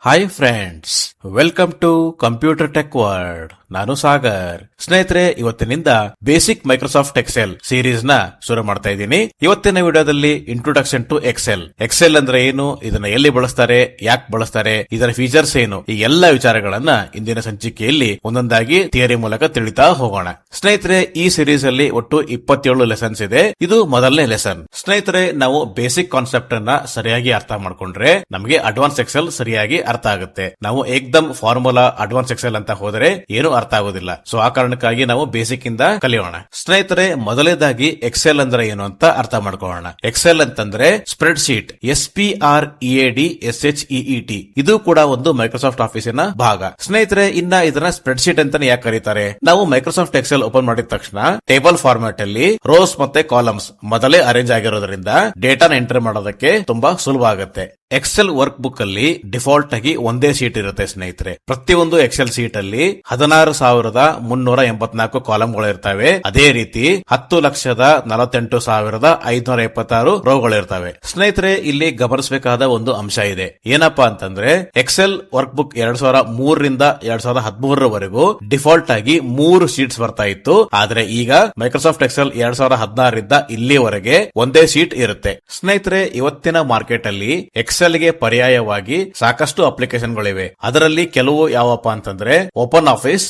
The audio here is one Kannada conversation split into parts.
Hi friends, welcome to computer tech world. ನಾನು ಸಾಗರ್. ಸ್ನೇಹಿತರೆ, ಇವತ್ತಿನಿಂದ ಬೇಸಿಕ್ ಮೈಕ್ರೋಸಾಫ್ಟ್ ಎಕ್ಸೆಲ್ ಸೀರೀಸ್ ನ ಶುರು ಮಾಡ್ತಾ ಇದ್ದೀನಿ. ಇವತ್ತಿನ ವಿಡಿಯೋದಲ್ಲಿ ಇಂಟ್ರೊಡಕ್ಷನ್ ಟು ಎಕ್ಸೆಲ್. ಎಕ್ಸೆಲ್ ಅಂದ್ರೆ ಏನು, ಇದನ್ನ ಎಲ್ಲಿ ಬಳಸ್ತಾರೆ, ಯಾಕೆ ಬಳಸ್ತಾರೆ, ಇದರ ಫೀಚರ್ಸ್ ಏನು, ಈ ಎಲ್ಲ ವಿಚಾರಗಳನ್ನ ಇಂದಿನ ಸಂಚಿಕೆಯಲ್ಲಿ ಒಂದೊಂದಾಗಿ ಥಿಯರಿ ಮೂಲಕ ತಿಳಿತಾ ಹೋಗೋಣ. ಸ್ನೇಹಿತರೆ, ಈ ಸೀರೀಸ್ ಅಲ್ಲಿ ಒಟ್ಟು 27 ಲೆಸನ್ಸ್ ಇದೆ. ಇದು ಮೊದಲನೇ ಲೆಸನ್. ಸ್ನೇಹಿತರೆ, ನಾವು ಬೇಸಿಕ್ ಕಾನ್ಸೆಪ್ಟ್ ಅನ್ನ ಸರಿಯಾಗಿ ಅರ್ಥ ಮಾಡ್ಕೊಂಡ್ರೆ ನಮಗೆ ಅಡ್ವಾನ್ಸ್ ಎಕ್ಸೆಲ್ ಸರಿಯಾಗಿ ಅರ್ಥ ಆಗುತ್ತೆ. ನಾವು ಏಕ್ದಮ್ ಫಾರ್ಮುಲಾ ಅಡ್ವಾನ್ಸ್ ಎಕ್ಸೆಲ್ ಅಂತ ಹೋದರೆ ಏನು ಅರ್ಥ ಆಗೋದಿಲ್ಲ. ಸೊ ಆ ಕಾರಣಕ್ಕಾಗಿ ನಾವು ಬೇಸಿಕ್ ಇಂದ ಕಲಿಯೋಣ. ಸ್ನೇಹಿತರೆ, ಮೊದಲನೇದಾಗಿ ಎಕ್ಸೆಲ್ ಅಂದ್ರೆ ಏನು ಅಂತ ಅರ್ಥ ಮಾಡ್ಕೊಳ್ಳೋಣ. ಎಕ್ಸೆಲ್ ಅಂತಂದ್ರೆ ಸ್ಪ್ರೆಡ್ ಶೀಟ್, SPREADSHEET. ಇದು ಕೂಡ ಒಂದು ಮೈಕ್ರೋಸಾಫ್ಟ್ ಆಫೀಸಿನ ಭಾಗ. ಸ್ನೇಹಿತರೆ, ಇನ್ನ ಇದನ್ನ ಸ್ಪ್ರೆಡ್ ಶೀಟ್ ಅಂತಾನೆ ಯಾಕೆ ಕರೀತಾರೆ? ನಾವು ಮೈಕ್ರೋಸಾಫ್ಟ್ ಎಕ್ಸೆಲ್ ಓಪನ್ ಮಾಡಿದ ತಕ್ಷಣ ಟೇಬಲ್ ಫಾರ್ಮ್ಯಾಟ್ ಅಲ್ಲಿ ರೋಸ್ ಮತ್ತೆ ಕಾಲಮ್ಸ್ ಮೊದಲೇ ಅರೇಂಜ್ ಆಗಿರೋದ್ರಿಂದ ಡೇಟಾನ ಎಂಟರ್ ಮಾಡೋದಕ್ಕೆ ತುಂಬಾ ಸುಲಭ ಆಗುತ್ತೆ. ಎಕ್ಸೆಲ್ ವರ್ಕ್ ಬುಕ್ ಅಲ್ಲಿ ಡಿಫಾಲ್ಟ್ ಆಗಿ ಒಂದೇ ಶೀಟ್ ಇರುತ್ತೆ. ಸ್ನೇಹಿತರೆ, ಪ್ರತಿಯೊಂದು ಎಕ್ಸೆಲ್ ಶೀಟ್ ಅಲ್ಲಿ 16,384 ಕಾಲಂಗಳು ಇರ್ತವೆ. ಅದೇ ರೀತಿ 10,48,526 ರೋಗಳಿರ್ತವೆ. ಸ್ನೇಹಿತರೆ, ಇಲ್ಲಿ ಗಮನಿಸಬೇಕಾದ ಒಂದು ಅಂಶ ಇದೆ. ಏನಪ್ಪಾ ಅಂತಂದ್ರೆ, ಎಕ್ಸೆಲ್ ವರ್ಕ್ ಬುಕ್ 2003 ರಿಂದ 2013 ರವರೆಗೂ ಡಿಫಾಲ್ಟ್ ಆಗಿ 3 ಶೀಟ್ಸ್ ಬರ್ತಾ ಇತ್ತು. ಆದ್ರೆ ಈಗ ಮೈಕ್ರೋಸಾಫ್ಟ್ ಎಕ್ಸೆಲ್ 2016 ರಿಂದ ಇಲ್ಲಿವರೆಗೆ ಒಂದೇ ಶೀಟ್ ಇರುತ್ತೆ. ಸ್ನೇಹಿತರೆ, ಇವತ್ತಿನ ಮಾರ್ಕೆಟ್ ಅಲ್ಲಿ ಎಕ್ಸೆಲ್ ಗೆ ಪರ್ಯಾಯವಾಗಿ ಸಾಕಷ್ಟು ಅಪ್ಲಿಕೇಶನ್ಗಳಿವೆ. ಅದರಲ್ಲಿ ಕೆಲವು ಯಾವಪ್ಪ ಅಂತಂದ್ರೆ ಓಪನ್ ಆಫೀಸ್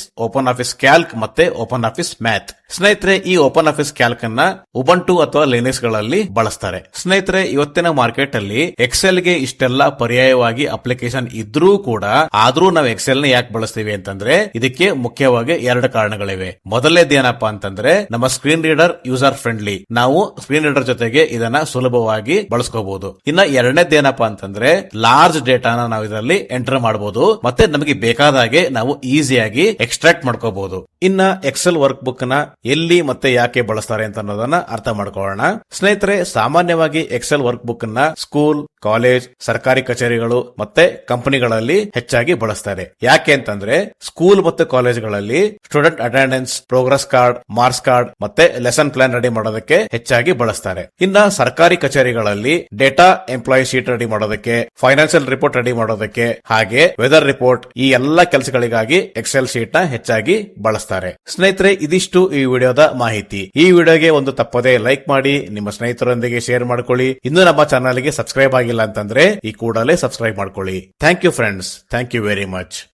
ಕ್ಯಾಲ್ಕ್ ಮತ್ತೆ ಓಪನ್ ಆಫೀಸ್ ಮ್ಯಾಥ್. ಸ್ನೇಹಿತರೆ, ಈ ಓಪನ್ ಆಫೀಸ್ ಕ್ಯಾಲ್ಕ್ ಅನ್ನ ಉಬಂಟು ಅಥವಾ ಲಿನಕ್ಸ್ ಗಳಲ್ಲಿ ಬಳಸ್ತಾರೆ. ಸ್ನೇಹಿತರೆ, ಇವತ್ತಿನ ಮಾರ್ಕೆಟ್ ಅಲ್ಲಿ ಎಕ್ಸೆಲ್ ಗೆ ಇಷ್ಟೆಲ್ಲ ಪರ್ಯಾಯವಾಗಿ ಅಪ್ಲಿಕೇಶನ್ ಇದ್ರೂ ಕೂಡ ಆದ್ರೂ ನಾವು ಎಕ್ಸೆಲ್ ನ ಯಾಕೆ ಬಳಸ್ತೀವಿ ಅಂತಂದ್ರೆ ಇದಕ್ಕೆ ಮುಖ್ಯವಾಗಿ 2 ಕಾರಣಗಳಿವೆ. ಮೊದಲನೇದು ಏನಪ್ಪಾ ಅಂತಂದ್ರೆ ನಮ್ಮ ಸ್ಕ್ರೀನ್ ರೀಡರ್ ಯೂಸರ್ ಫ್ರೆಂಡ್ಲಿ. ನಾವು ಸ್ಕ್ರೀನ್ ರೀಡರ್ ಜೊತೆಗೆ ಇದನ್ನ ಸುಲಭವಾಗಿ ಬಳಸ್ಕೋಬಹುದು. ಇನ್ನ ಎರಡನೇದು ಏನಪ್ಪಾ ಅಂತಂದ್ರೆ ಲಾರ್ಜ್ ಡೇಟಾನ ನಾವು ಇದರಲ್ಲಿ ಎಂಟರ್ ಮಾಡಬಹುದು ಮತ್ತೆ ನಮಗೆ ಬೇಕಾದ ಹಾಗೆ ನಾವು ಈಸಿಯಾಗಿ ಎಕ್ಸ್ಟ್ರಾಕ್ಟ್ ಮಾಡ್ಕೋಬಹುದು. ಇನ್ನ ಎಕ್ಸೆಲ್ ವರ್ಕ್ ಬುಕ್ ನ ಎಲ್ಲಿ ಮತ್ತೆ ಯಾಕೆ ಬಳಸ್ತಾರೆ ಅಂತ ಅನ್ನೋದನ್ನ ಅರ್ಥ ಮಾಡ್ಕೊಳ್ಳೋಣ. ಸ್ನೇಹಿತರೆ, ಸಾಮಾನ್ಯವಾಗಿ ಎಕ್ಸೆಲ್ ವರ್ಕ್ ಬುಕ್ ನ ಸ್ಕೂಲ್, ಕಾಲೇಜ್, ಸರ್ಕಾರಿ ಕಚೇರಿಗಳು ಮತ್ತೆ ಕಂಪನಿಗಳಲ್ಲಿ ಹೆಚ್ಚಾಗಿ ಬಳಸ್ತಾರೆ. ಯಾಕೆ ಅಂತಂದ್ರೆ ಸ್ಕೂಲ್ ಮತ್ತೆ ಕಾಲೇಜ್ಗಳಲ್ಲಿ student attendance, progress card, marks card ಮತ್ತೆ ಲೆಸನ್ ಪ್ಲಾನ್ ರೆಡಿ ಮಾಡೋದಕ್ಕೆ ಹೆಚ್ಚಾಗಿ ಬಳಸ್ತಾರೆ. ಇನ್ನ ಸರ್ಕಾರಿ ಕಚೇರಿಗಳಲ್ಲಿ ಡೇಟಾ ಎಂಪ್ಲಾಯಿ ಶೀಟ್ ರೆಡಿ ಮಾಡೋದಕ್ಕೆ, ಫೈನಾನ್ಷಿಯಲ್ ರಿಪೋರ್ಟ್ ರೆಡಿ ಮಾಡೋದಕ್ಕೆ, ಹಾಗೆ ವೆದರ್ ರಿಪೋರ್ಟ್, ಈ ಎಲ್ಲಾ ಕೆಲಸಗಳಿಗಾಗಿ ಎಕ್ಸೆಲ್ ಶೀಟ್ ನ ಹೆಚ್ಚಾಗಿ ಬಳಸ್ತಾರೆ. ಸ್ನೇಹಿತರೆ, ಇದಿಷ್ಟು ಈ ವಿಡಿಯೋದ ಮಾಹಿತಿ. ಈ ವಿಡಿಯೋಗೆ ಒಂದು ತಪ್ಪದೆ ಲೈಕ್ ಮಾಡಿ, ನಿಮ್ಮ ಸ್ನೇಹಿತರೊಂದಿಗೆ ಶೇರ್ ಮಾಡ್ಕೊಳ್ಳಿ. ಇನ್ನು ನಮ್ಮ ಚಾನಲ್ ಗೆ ಸಬ್ಸ್ಕ್ರೈಬ್ ಆಗಿಲ್ಲ ಅಂತಂದ್ರೆ ಈ ಕೂಡಲೇ ಸಬ್ಸ್ಕ್ರೈಬ್ ಮಾಡ್ಕೊಳ್ಳಿ. Thank you friends, thank you very much.